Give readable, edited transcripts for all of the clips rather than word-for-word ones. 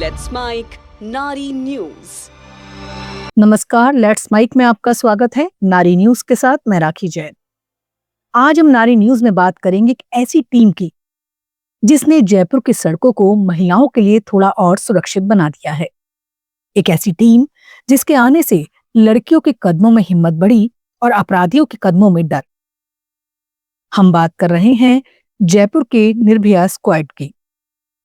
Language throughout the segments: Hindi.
लेट्स माइक नारी न्यूज। नमस्कार, लेट्स माइक में आपका स्वागत है। नारी न्यूज के साथ मैं राखी जैन। आज हम नारी न्यूज में बात करेंगे एक ऐसी टीम की जिसने जयपुर की सड़कों को महिलाओं के लिए थोड़ा और सुरक्षित बना दिया है। एक ऐसी टीम जिसके आने से लड़कियों के कदमों में हिम्मत बढ़ी और अपराधियों के कदमों में डर। हम बात कर रहे हैं जयपुर के निर्भया स्क्वाड की।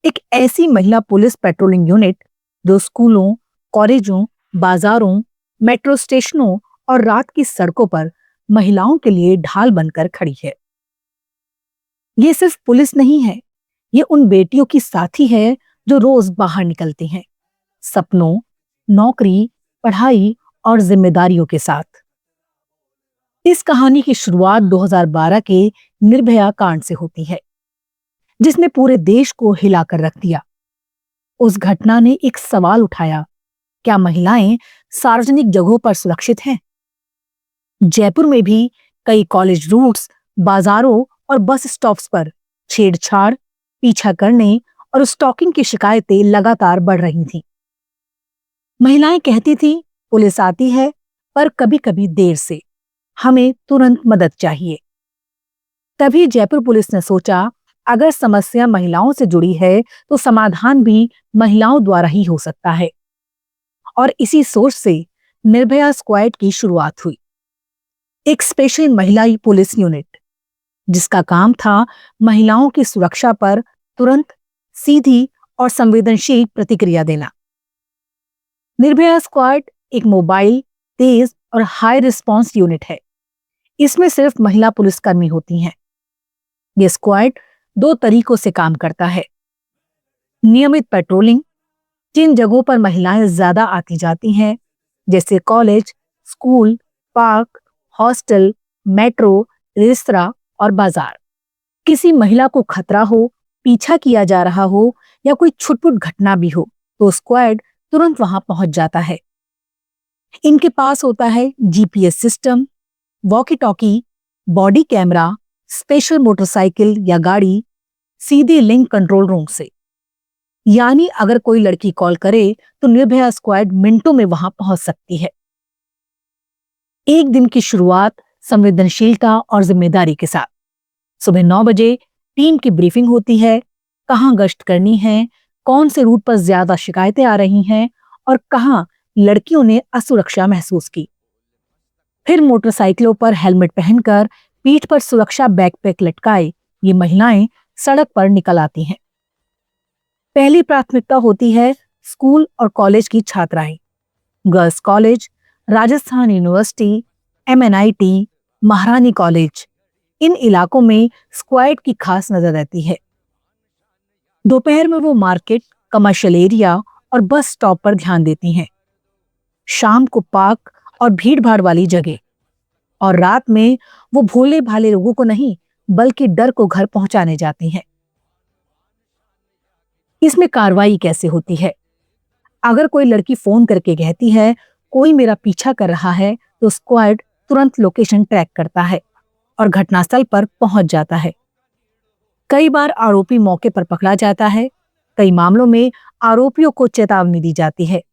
एक ऐसी महिला पुलिस पेट्रोलिंग यूनिट जो स्कूलों, कॉलेजों, बाजारों, मेट्रो स्टेशनों और रात की सड़कों पर महिलाओं के लिए ढाल बनकर खड़ी है। ये सिर्फ पुलिस नहीं है, ये उन बेटियों की साथी है जो रोज बाहर निकलती हैं, सपनों, नौकरी, पढ़ाई और जिम्मेदारियों के साथ। इस कहानी की शुरुआत 2012 के निर्भया कांड से होती है, जिसने पूरे देश को हिलाकर रख दिया। उस घटना ने एक सवाल उठाया, क्या महिलाएं सार्वजनिक जगहों पर सुरक्षित हैं? जयपुर में भी कई कॉलेज रूट्स, बाजारों और बस स्टॉप्स पर छेड़छाड़, पीछा करने और स्टॉकिंग की शिकायतें लगातार बढ़ रही थीं। महिलाएं कहती थीं, पुलिस आती है पर कभी-कभी देर से, हमें तुरंत मदद चाहिए। तभी जयपुर पुलिस ने सोचा, अगर समस्या महिलाओं से जुड़ी है तो समाधान भी महिलाओं द्वारा ही हो सकता है। और इसी सोच से निर्भया स्क्वाड की शुरुआत हुई, एक स्पेशल महिला पुलिस यूनिट जिसका काम था महिलाओं की सुरक्षा पर तुरंत, सीधी और संवेदनशील प्रतिक्रिया देना। निर्भया स्क्वाड एक मोबाइल, तेज और हाई रिस्पांस यूनिट है। इसमें सिर्फ महिला पुलिसकर्मी होती हैं। ये स्क्वाड 2 तरीकों से काम करता है। नियमित पेट्रोलिंग, जिन जगहों पर महिलाएं ज्यादा आती जाती हैं, जैसे college, school, park, hostel, metro, restaurant और बाजार। किसी महिला को खतरा हो, पीछा किया जा रहा हो या कोई छुटपुट घटना भी हो तो स्क्वाड तुरंत वहां पहुंच जाता है। इनके पास होता है GPS system, walkie talkie, body camera, special motorcycle या गाड़ी, सीधी लिंक कंट्रोल रूम से। यानी अगर कोई लड़की कॉल करे तो निर्भया स्क्वाड मिनटों में वहां पहुंच सकती है। एक दिन की शुरुआत संवेदनशीलता और जिम्मेदारी के साथ। सुबह 9 बजे टीम की ब्रीफिंग होती है, कहां गश्त करनी है, कौन से रूट पर ज्यादा शिकायतें आ रही हैं और कहां लड़कियों ने असुरक्षा महसूस की। फिर मोटरसाइकिलों पर हेलमेट पहनकर, पीठ पर सुरक्षा बैकपैक लटकाए ये महिलाएं सड़क पर निकल आती हैं। पहली प्राथमिकता होती है स्कूल और कॉलेज की छात्राएं। Girls college, Rajasthan university, MNIT, महारानी कॉलेज, इन इलाकों में स्क्वाड की खास नजर रहती है। दोपहर में वो मार्केट, कमर्शियल एरिया और बस स्टॉप पर ध्यान देती हैं। शाम को पार्क और भीड़-भाड़ वाली जगह, और रात में वो भोले भाले लोगों को नहीं बल्कि डर को घर पहुंचाने जाती हैं। इसमें कार्रवाई कैसे होती है? अगर कोई लड़की फोन करके कहती है कोई मेरा पीछा कर रहा है तो स्क्वाड तुरंत लोकेशन ट्रैक करता है और घटनास्थल पर पहुंच जाता है। कई बार आरोपी मौके पर पकड़ा जाता है, कई मामलों में आरोपियों को चेतावनी दी जाती है,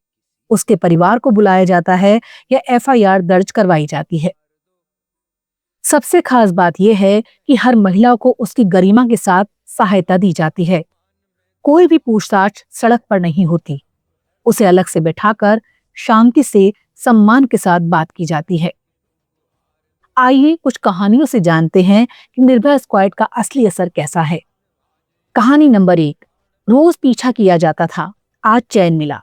उसके परिवार को बुलाया जाता है या एफआईआर दर्ज करवाई जाती है। सबसे खास बात यह है कि हर महिला को उसकी गरिमा के साथ सहायता दी जाती है। कोई भी पूछताछ सड़क पर नहीं होती, उसे अलग से बैठाकर शांति से, सम्मान के साथ बात की जाती है। आइए कुछ कहानियों से जानते हैं कि निर्भया स्क्वाड का असली असर कैसा है। कहानी नंबर 1, रोज पीछा किया जाता था, आज चैन मिला।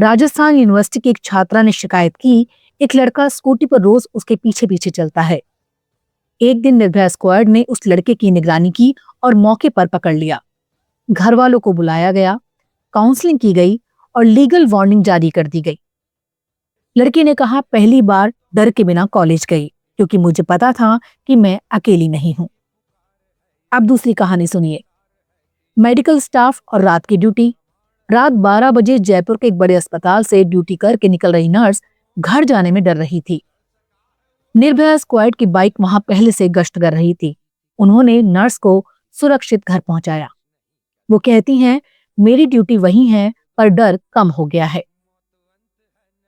राजस्थान यूनिवर्सिटी की एक छात्रा ने शिकायत की, एक लड़का स्कूटी पर रोज उसके पीछे पीछे चलता है। एक दिन निर्भया स्क्वाड ने उस लड़के की निगरानी की और मौके पर पकड़ लिया। घर वालों को बुलाया गया, काउंसलिंग की गई और लीगल वार्निंग जारी कर दी गई। लड़की ने कहा, पहली बार डर के बिना कॉलेज गई क्योंकि मुझे पता था कि मैं अकेली नहीं हूं। अब दूसरी कहानी सुनिए। मेडिकल स्टाफ और रात की ड्यूटी। रात 12 बजे जयपुर के एक बड़े अस्पताल से ड्यूटी करके निकल रही नर्स घर जाने में डर रही थी। निर्भया स्क्वाड की बाइक वहां पहले से गश्त कर रही थी। उन्होंने नर्स को सुरक्षित घर पहुंचाया। वो कहती हैं, मेरी ड्यूटी वही है पर डर कम हो गया है।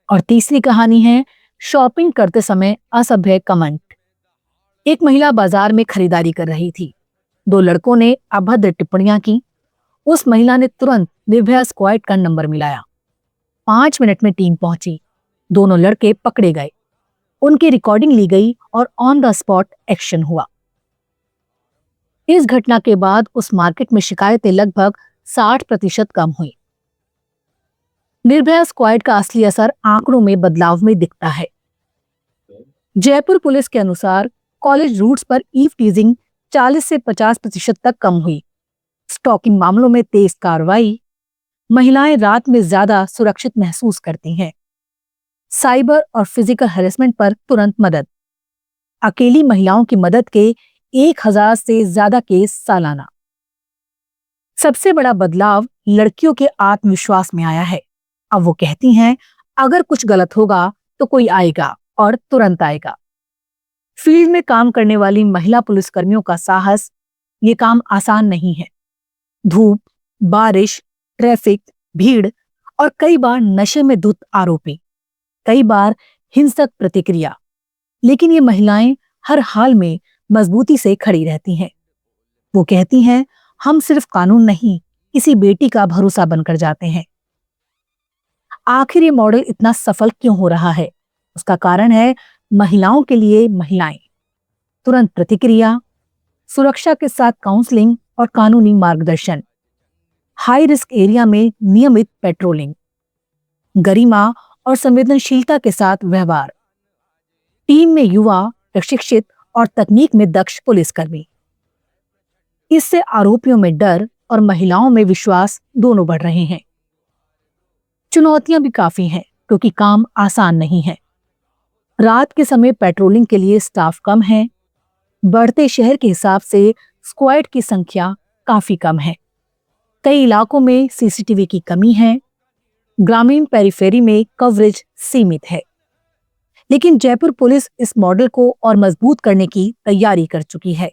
और तीसरी कहानी है शॉपिंग करते समय असभ्य कमेंट। एक महिला बाजार में खरीदारी कर रही थी। 2 लड़कों ने अभद्र टिप्पणियां की। उस महिला ने तुरंत निर्भया स्क्वाड का नंबर मिलाया। 5 मिनट में टीम पहुंची। दोनों लड़के पकड़े गए, उनकी रिकॉर्डिंग ली गई और ऑन द स्पॉट एक्शन हुआ। इस घटना के बाद उस मार्केट में शिकायतें लगभग 60% कम हुई। निर्भया स्क्वाड का असली असर आंकड़ों में बदलाव में दिखता है। जयपुर पुलिस के अनुसार कॉलेज रूट्स पर ईव टीजिंग 40 से 50% तक कम हुई। स्टॉकिंग मामलों में तेज कार्रवाई। महिलाएं रात में ज्यादा सुरक्षित महसूस करती हैं। साइबर और फिजिकल हैरेसमेंट पर तुरंत मदद। अकेली महिलाओं की मदद के 1000 से ज्यादा केस सालाना। सबसे बड़ा बदलाव लड़कियों के आत्मविश्वास में आया है। अब वो कहती हैं, अगर कुछ गलत होगा तो कोई आएगा और तुरंत आएगा। फील्ड में काम करने वाली महिला पुलिसकर्मियों का साहस, ये काम आसान नहीं है। धूप, बारिश, ट्रैफिक, भीड़ और कई बार नशे में धुत आरोपी, कई बार हिंसक प्रतिक्रिया, लेकिन ये महिलाएं हर हाल में मजबूती से खड़ी रहती हैं। वो कहती हैं, हम सिर्फ कानून नहीं, किसी बेटी का भरोसा बनकर जाते हैं। आखिर ये मॉडल इतना सफल क्यों हो रहा है? उसका कारण है महिलाओं के लिए महिलाएं, तुरंत प्रतिक्रिया, सुरक्षा के साथ काउंसलिंग और कानूनी मार्गदर्शन, हाई रिस्क एरिया में नियमित पेट्रोलिंग, गरिमा और संवेदनशीलता के साथ व्यवहार, टीम में युवा, प्रशिक्षित और तकनीक में दक्ष पुलिसकर्मी। इससे आरोपियों में डर और महिलाओं में विश्वास दोनों बढ़ रहे हैं। चुनौतियां भी काफी हैं क्योंकि काम आसान नहीं है। रात के समय पेट्रोलिंग के लिए स्टाफ कम है। बढ़ते शहर के हिसाब से स्क्वाड की संख्या काफी कम है। कई इलाकों में सीसीटीवी की कमी है। ग्रामीण पेरिफेरी में कवरेज सीमित है। लेकिन जयपुर पुलिस इस मॉडल को और मजबूत करने की तैयारी कर चुकी है।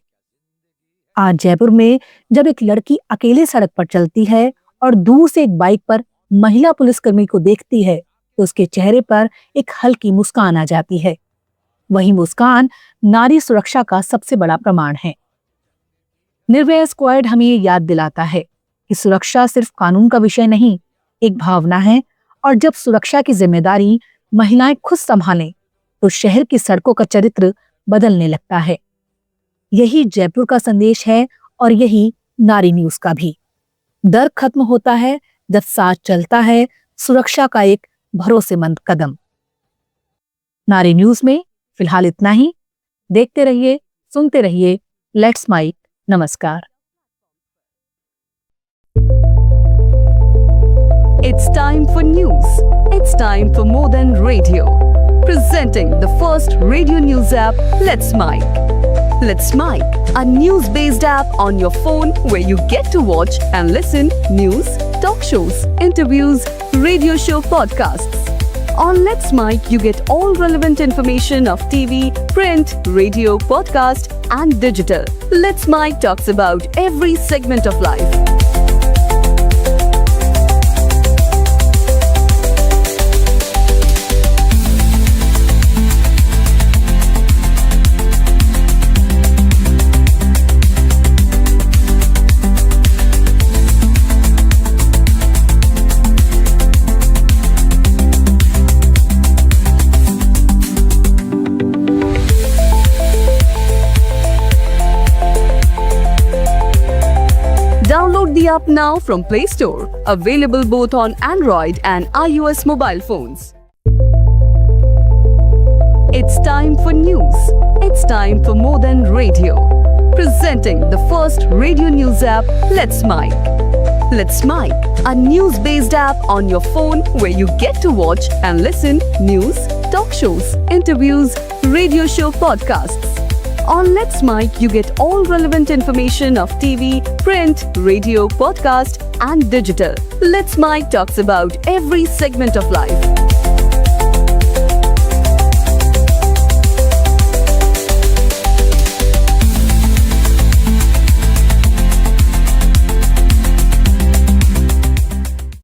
आज जयपुर में जब एक लड़की अकेले सड़क पर चलती है और दूर से एक बाइक पर महिला पुलिसकर्मी को देखती है तो उसके चेहरे पर एक हल्की मुस्कान आ जाती है। वही मुस्कान नारी सुरक्षा का सबसे बड़ा प्रमाण है। निर्भया स्क्वाड हमें ये याद दिलाता है कि सुरक्षा सिर्फ कानून का विषय नहीं, एक भावना है, और जब सुरक्षा की जिम्मेदारी महिलाएं खुद संभालें तो शहर की सड़कों का चरित्र बदलने लगता है। यही जयपुर का संदेश है और यही नारी न्यूज का भी। डर खत्म होता है जब साथ चलता है सुरक्षा का एक भरोसेमंद कदम। नारी न्यूज में फिलहाल इतना ही। देखते रहिए, सुनते रहिए लेट्स माइक। नमस्कार। It's time for news. It's time for more than radio. Presenting the first radio news app, Let's Mic. Let's Mic, a news-based app on your phone where you get to watch and listen news, talk shows, interviews, radio show podcasts. On Let's Mic, you get all relevant information of TV, print, radio, podcast, and digital. Let's Mic talks about every segment of life. Download the app now from Play Store. Available both on Android and iOS mobile phones. It's time for news. It's time for more than radio. Presenting the first radio news app, Let's Mic. Let's Mic, a news-based app on your phone where you get to watch and listen news, talk shows, interviews, radio show podcasts. On Let's Mic, you get all relevant information of TV, print, radio, podcast, and digital. Let's Mic talks about every segment of life.